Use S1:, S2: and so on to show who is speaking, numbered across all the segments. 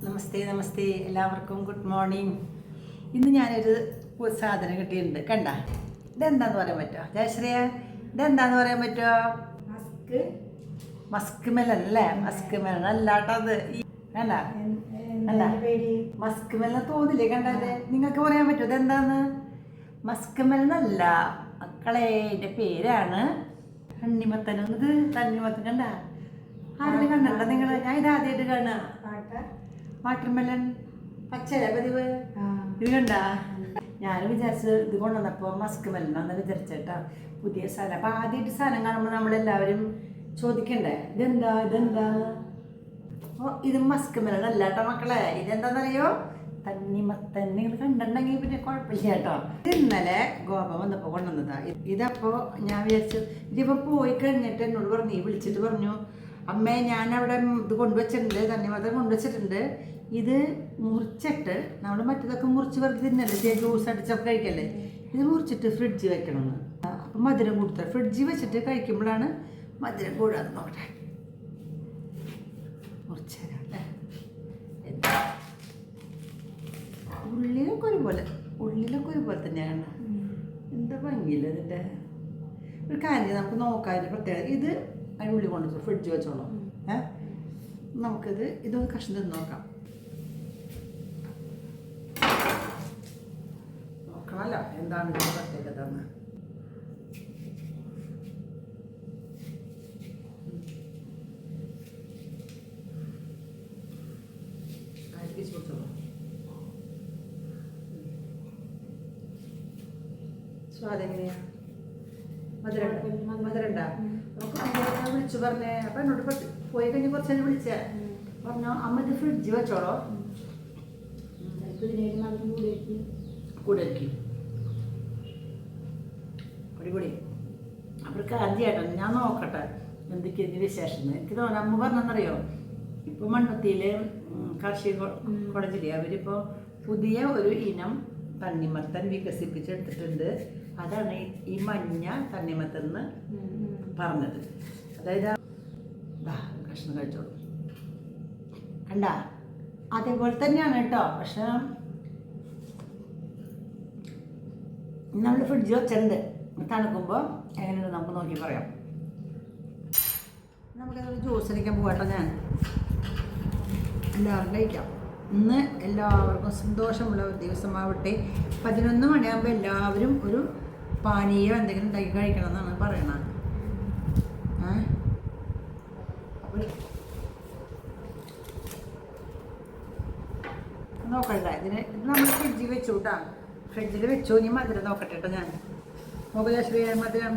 S1: നമസ്തേ നമസ്തേ എല്ലാവർക്കും good morning. ഇന്ന് ഞാനൊരു സാധനം കിട്ടിയിട്ടുണ്ട്. കണ്ട, ഇതെന്താന്ന് പറയാൻ പറ്റുമോ ജയശ്രീയ? ഇതെന്താന്ന് പറയാൻ പറ്റുമോ? മസ്ക് മെലൻ അല്ലേ? മസ്ക് മെലൻ അല്ലാട്ടോ അത്. കണ്ട കണ്ട മസ്ക് മെലൻ തോന്നില്ലേ? കണ്ടല്ലേ? നിങ്ങൾക്ക് പറയാൻ പറ്റുമോ ഇതെന്താന്ന്? മസ്ക് മെലൻ അല്ല മക്കളെ, എൻ്റെ പേരാണ് തണ്ണിമത്തൻ. ഇത് തണ്ണിമത്തൻ. കണ്ട ആരും കണ്ടോ നിങ്ങൾ? ഞാൻ ഇത് ആദ്യമായിട്ട് കാണുക. വാട്ടർമെലൻ പച്ചയല്ലേ പതിവ്? ഇത് കണ്ട. ഞാൻ വിചാരിച്ചത് ഇത് കൊണ്ടുവന്നപ്പോൾ മസ്ക് മെലനാന്ന് വിചാരിച്ചേട്ടാ. പുതിയ സാധനം. അപ്പം ആദ്യമായിട്ട് സാധനം കാണുമ്പോൾ നമ്മളെല്ലാവരും ചോദിക്കണ്ടേ ഇതെന്താ ഇതെന്താ? അപ്പോൾ ഇത് മസ്ക് മെലൻ അല്ല കേട്ടോ മക്കളെ. ഇതെന്താണെന്നറിയോ? തണ്ണിമത്തൻ. നിങ്ങൾ കണ്ടിട്ടുണ്ടെങ്കിൽ പിന്നെ കുഴപ്പമില്ല കേട്ടോ. ഇത് ഇന്നലെ ഗോപ വന്നപ്പോൾ കൊണ്ടുവന്നതാ. ഇതപ്പോൾ ഞാൻ വിചാരിച്ചു ഇതിപ്പോൾ പോയി കഴിഞ്ഞിട്ട് എന്നോട് പറഞ്ഞു, വിളിച്ചിട്ട് പറഞ്ഞു, അമ്മേ ഞാനവിടെ ഇത് കൊണ്ടുവച്ചിട്ടുണ്ട്, തണ്ണിമത്തൻ കൊണ്ടുവച്ചിട്ടുണ്ട്. ഇത് മുറിച്ചിട്ട് നമ്മൾ മറ്റേതൊക്കെ മുറിച്ച് വെറുതെ തിന്നല്ലേ, ജ്യൂസ് അടിച്ചൊക്കെ കഴിക്കല്ലേ, ഇത് മുറിച്ചിട്ട് ഫ്രിഡ്ജ് വെക്കണമെന്ന്. അപ്പം മധുരം കൊടുത്ത ഫ്രിഡ്ജിൽ വെച്ചിട്ട് കഴിക്കുമ്പോഴാണ് മധുരം കൂടാതെ. നോക്കട്ടെ, മുറിച്ച് തരാം അല്ലേ. ഉള്ളിലൊക്കെ ഒരുപോലെ തന്നെയാണ്. എന്താ ഭംഗിയില്ല ഇതിൻ്റെ ഒരു കാര്യം. നമുക്ക് നോക്കാം ഇതിൻ്റെ പ്രത്യേകത. ഇത് അതിൻ്റെ ഉള്ളിൽ കൊണ്ടു ഫ്രിഡ്ജ് വെച്ചോളാം. നമുക്കിത് ഇതൊന്ന് കഷ്ണം തിന്ന് നോക്കാം. നോക്കണമല്ലോ എന്താണ് ഇതിൻ്റെ പ്രത്യേകത എന്ന്. സ്വാദെങ്ങനെയാ? മധുരണ്ടാ? നമുക്ക് വിളിച്ചു പറഞ്ഞേ. അപ്പം എന്നോട് പോയി കഴിഞ്ഞ് കുറച്ച് തന്നെ വിളിച്ചേ. പറഞ്ഞോ അമ്മ ഇത് ഫ്രിഡ്ജ് വെച്ചോളോ, കൂടെയാക്കി പൊടി. അവർക്ക് ആദ്യമായിട്ടാണ്. ഞാൻ നോക്കട്ടെ എന്തൊക്കെയാണ് വിശേഷം. എനിക്ക് തോന്നുന്നു അമ്മ പറഞ്ഞെന്നറിയോ, ഇപ്പോൾ മണ്ണുത്തിയിൽ കാർഷിക കോളേജിൽ അവരിപ്പോൾ പുതിയ ഒരു ഇനം തണ്ണിമത്തൻ വികസിപ്പിച്ചെടുത്തിട്ടുണ്ട്. അതാണ് ഈ മഞ്ഞ തണ്ണിമത്തൻ എന്ന് പറഞ്ഞത്. അതായത് കഷ്ണം കഴിച്ചോളൂ. കണ്ട അതേപോലെ തന്നെയാണ് കേട്ടോ. പക്ഷെ നമ്മൾ ഫ്രിഡ്ജ് വെച്ചിട്ടുണ്ട്. തണുക്കുമ്പോൾ എങ്ങനെയുണ്ട് നമുക്ക് നോക്കി പറയാം. നമുക്കതൊരു ജ്യൂസ് അടിക്കാൻ പോകട്ടോ. ഞാൻ എല്ലാവരും കഴിക്കാം. ഇന്ന് എല്ലാവർക്കും സന്തോഷമുള്ള ഒരു ദിവസമാവട്ടെ. 11 മണിയാകുമ്പോൾ എല്ലാവരും ഒരു പാനീയം എന്തെങ്കിലും ഉണ്ടാക്കി കഴിക്കണം എന്നാണ് പറയണത്. നോക്കണ്ട, ഇതിന് ഇത് നമ്മൾ ഫ്രിഡ്ജിൽ വെച്ചു കേട്ടോ. ഫ്രിഡ്ജിൽ വെച്ചു. ഇനി മധുരം നോക്കട്ടെ കേട്ടോ. ഞാൻ മുഖശ്രീ മധുരം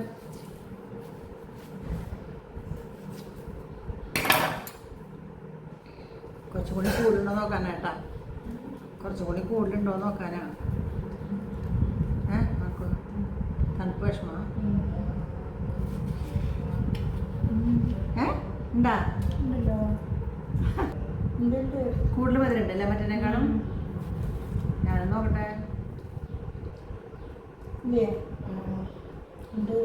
S1: കുറച്ചും കൂടി കൂടുതലുണ്ടോ നോക്കാനാ കേട്ടാ. കുറച്ചും കൂടി കൂടുതലുണ്ടോ നോക്കാനാ. നോക്കൂ, തണുപ്പ് വിഷമ ഉണ്ടാ? കൂടുതൽ മധുരം ഉണ്ടല്ലേ മറ്റേനേക്കാളും? ഞാനും നോക്കട്ടെ. ഇത്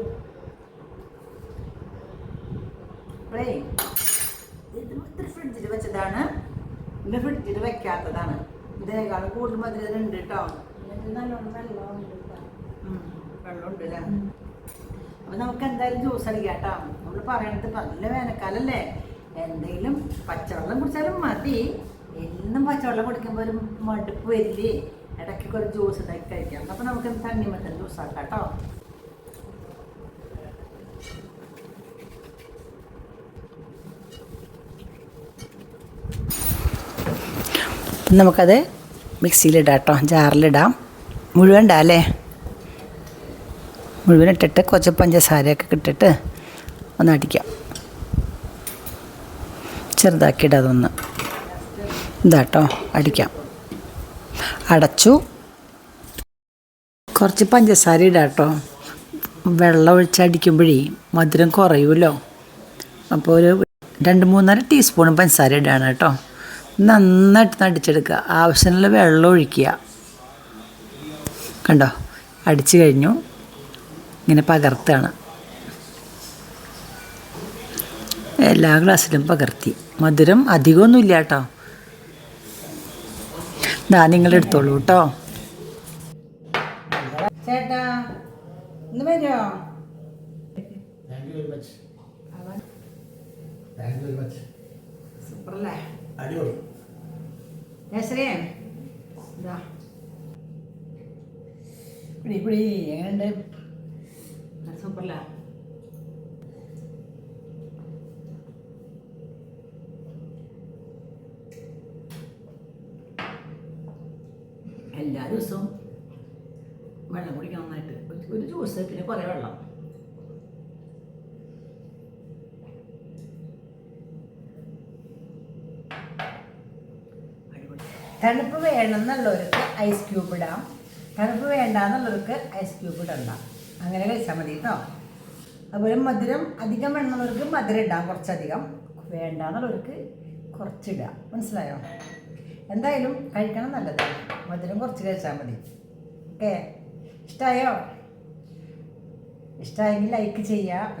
S1: ഫ്രിഡ്ജിൽ വെച്ചതാണ്, ഇത് ഫ്രിഡ്ജിൽ വെക്കാത്തതാണ്. ഇതേക്കാളും കൂടുതൽ മധുരം ഉണ്ട് കേട്ടോ. വെള്ളമുണ്ട് അല്ലേ? അപ്പം നമുക്ക് എന്തായാലും ജ്യൂസ് അടിക്കാം കേട്ടോ. നമ്മൾ പറയണത് നല്ല വേനൽക്കാലല്ലേ, എന്തെങ്കിലും പച്ചവെള്ളം കുടിച്ചാലും മതി. എന്നും പച്ചവെള്ളം കുടിക്കുമ്പോൾ ഒരു മടുപ്പ് വരില്ലേ? ഇടയ്ക്കൊക്കെ ഒരു ജ്യൂസ് ഉണ്ടാക്കി കഴിക്കാം. അപ്പം നമുക്ക് തണ്ണിമത്തൻ ജ്യൂസ് ആക്കാം കേട്ടോ. നമുക്കത് മിക്സിയിലിടാം കേട്ടോ, ജാറിലിടാം. മുഴുവൻ ഇടാം അല്ലേ? മുഴുവൻ ഇട്ടിട്ട് കുറച്ച് പഞ്ചസാരയൊക്കെ ഇട്ടിട്ട് ഒന്ന് അടിക്കാം. ചെറുതാക്കിയിട്ട് അതൊന്ന് ഇതാട്ടോ അടിക്കാം. അടച്ചു. കുറച്ച് പഞ്ചസാര ഇടാം കേട്ടോ. വെള്ളം ഒഴിച്ചടിക്കുമ്പോഴേ മധുരം കുറയുമല്ലോ. അപ്പോൾ ഒരു 2-3 ടീസ്പൂൺ പഞ്ചസാര ഇടാണ് കേട്ടോ. നന്നായിട്ട് അടിച്ചെടുക്കുക. ആവശ്യമുള്ള വെള്ളം ഒഴിക്കുക. കണ്ടോ, അടിച്ചു കഴിഞ്ഞു. ഇങ്ങനെ പകർത്തുകയാണ്. എല്ലാ ഗ്ലാസ്സിലും പകർത്തി. മധുരം അധികമൊന്നുമില്ല കേട്ടോ. ഇതാ നിങ്ങൾ എടുത്തോളൂ കേട്ടോ. ചേട്ടാ ഇന്ന് വരുമോ? സൂപ്പറല്ലേ? ശരിയേ ഇതാ പിടി പിടി എങ്ങനെയുണ്ട്? സൂപ്പറല്ലേ? എല്ലാ ദിവസവും വെള്ളം കുടിക്കണം നന്നായിട്ട്. ഒരു ജ്യൂസ് പിന്നെ കുറേ വെള്ളം. തണുപ്പ് വേണമെന്നുള്ളവർക്ക് ഐസ് ക്യൂബ് ഇടാം, തണുപ്പ് വേണ്ടാന്നുള്ളവർക്ക് ഐസ് ക്യൂബ് ഇടണ്ട. അങ്ങനെ കഴിച്ചാൽ മതി കേട്ടോ. അതുപോലെ മധുരം അധികം വേണമെന്നുള്ളവർക്ക് മധുരം ഇടാം, കുറച്ചധികം. വേണ്ടാന്നുള്ളവർക്ക് കുറച്ചിടാം. മനസ്സിലായോ? എന്തായാലും കഴിക്കണം, നല്ലതാണ്. മധുരം കുറച്ച് കഴിച്ചാൽ മതി. ഓക്കെ, ഇഷ്ടമായോ? ഇഷ്ടമായെങ്കിൽ ലൈക്ക് ചെയ്യുക.